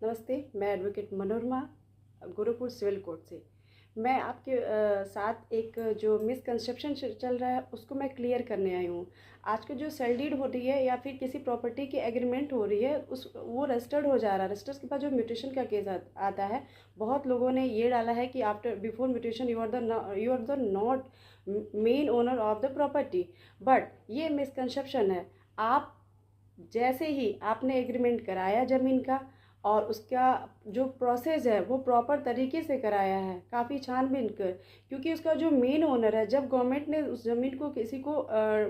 नमस्ते, मैं advocate Manorama Gurupur civil court से। मैं आपके साथ एक जो मिसकंसेप्शन चल रहा है उसको मैं क्लियर करने आई हूँ। आज की जो सेल डीड हो रही है या फिर किसी प्रॉपर्टी की एग्रीमेंट हो रही है उस वो रजिस्टर्ड हो जा रहा है। रजिस्टर्स के बाद जो म्यूटेशन का केस आता है, बहुत लोगों ने ये डाला है कि after before mutation you are the not main owner of the property, but ये मिसकंसेप्शन है। आप जैसे ही आपने एग्रीमेंट कराया ज़मीन का और उसका जो प्रोसेस है वो प्रॉपर तरीके से कराया है, काफ़ी छानबीन कर, क्योंकि उसका जो मेन ओनर है, जब गवर्नमेंट ने उस ज़मीन को किसी को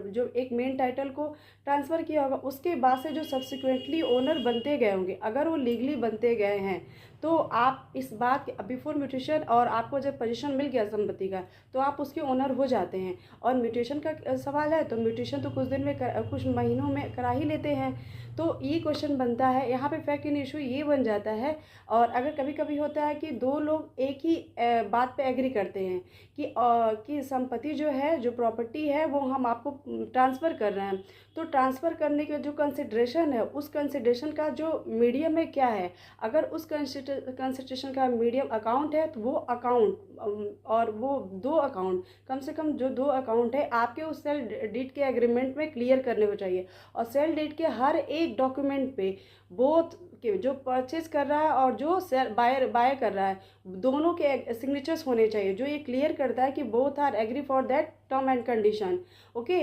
जो एक मेन टाइटल को ट्रांसफ़र किया होगा उसके बाद से जो सब्सिक्वेंटली ओनर बनते गए होंगे, अगर वो लीगली बनते गए हैं तो आप इस बात के बिफोर म्यूटेशन और आपको जब पोजीशन मिल गया संपत्ति का तो आप उसके ओनर हो जाते हैं। और म्यूटेशन का सवाल है तो म्यूटेशन तो कुछ दिन में कुछ महीनों में करा ही लेते हैं। तो ये क्वेश्चन बनता है यहाँ पे, फैक्ट इन इशू ये बन जाता है। और अगर कभी कभी होता है कि दो लोग एक ही बात पे एग्री करते हैं कि संपत्ति जो है, जो प्रॉपर्टी है वो हम आपको ट्रांसफ़र कर रहे हैं, तो ट्रांसफ़र करने के जो कंसिड्रेशन है उस कंसिड्रेशन का जो मीडियम में क्या है, अगर उस कंसिड्रेशन का मीडियम अकाउंट है तो वो अकाउंट और वो दो अकाउंट, कम से कम जो दो अकाउंट है आपके उस सेल डीड के एग्रीमेंट में क्लियर करने को चाहिए। और सेल डीड के हर एक डॉक्यूमेंट पे बोथ के जो परचेज कर रहा है और जो सेल बाय कर रहा है, दोनों के सिग्नेचर्स होने चाहिए, जो ये क्लियर करता है कि both are agree for that term and condition. Okay,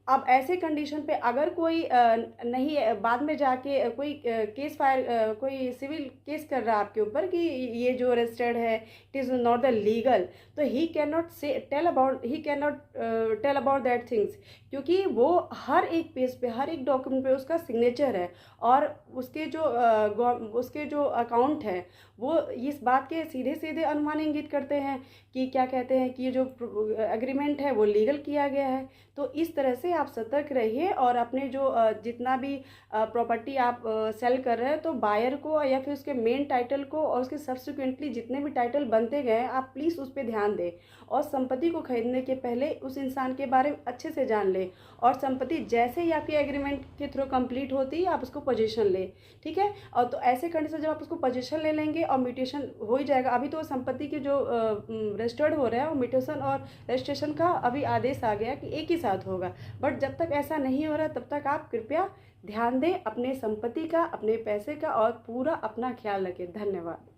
अब ऐसे कंडीशन पे अगर कोई नहीं, बाद में जाके कोई केस फाइल, कोई सिविल केस कर रहा है आपके ऊपर कि ये जो रजिस्टर्ड है it is not the legal, तो he can not tell about that things, क्योंकि वो हर एक पेज पे, हर एक डॉक्यूमेंट पे उसका सिग्नेचर है और उसके जो अकाउंट है वो इस बात के सीधे सीधे अनुमान इंगित करते हैं कि क्या कहते हैं कि ये जो एग्रीमेंट है वो लीगल किया गया है। तो इस तरह से आप सतर्क रहिए और अपने जो जितना भी प्रॉपर्टी आप सेल कर रहे हैं तो बायर को या फिर उसके मेन टाइटल को और उसके सब्सिक्वेंटली जितने भी टाइटल बनते गए हैं आप प्लीज़ उस पर ध्यान दें। और संपत्ति को खरीदने के पहले उस इंसान के बारे में अच्छे से जान लें और संपत्ति जैसे ही आपकी एग्रीमेंट के थ्रू कंप्लीट होती है आप उसको पोजीशन ले, ठीक है। और तो ऐसे कंडीशन जब आप उसको पोजीशन ले लेंगे और म्यूटेशन हो ही जाएगा। अभी तो संपत्ति के जो रजिस्टर्ड हो रहा है वो म्यूटेशन और रजिस्ट्रेशन का अभी आदेश आ गया कि एक ही साथ होगा, बट जब तक ऐसा नहीं हो रहा तब तक आप कृपया ध्यान दें अपने संपत्ति का, अपने पैसे का और पूरा अपना ख्याल रखें। धन्यवाद।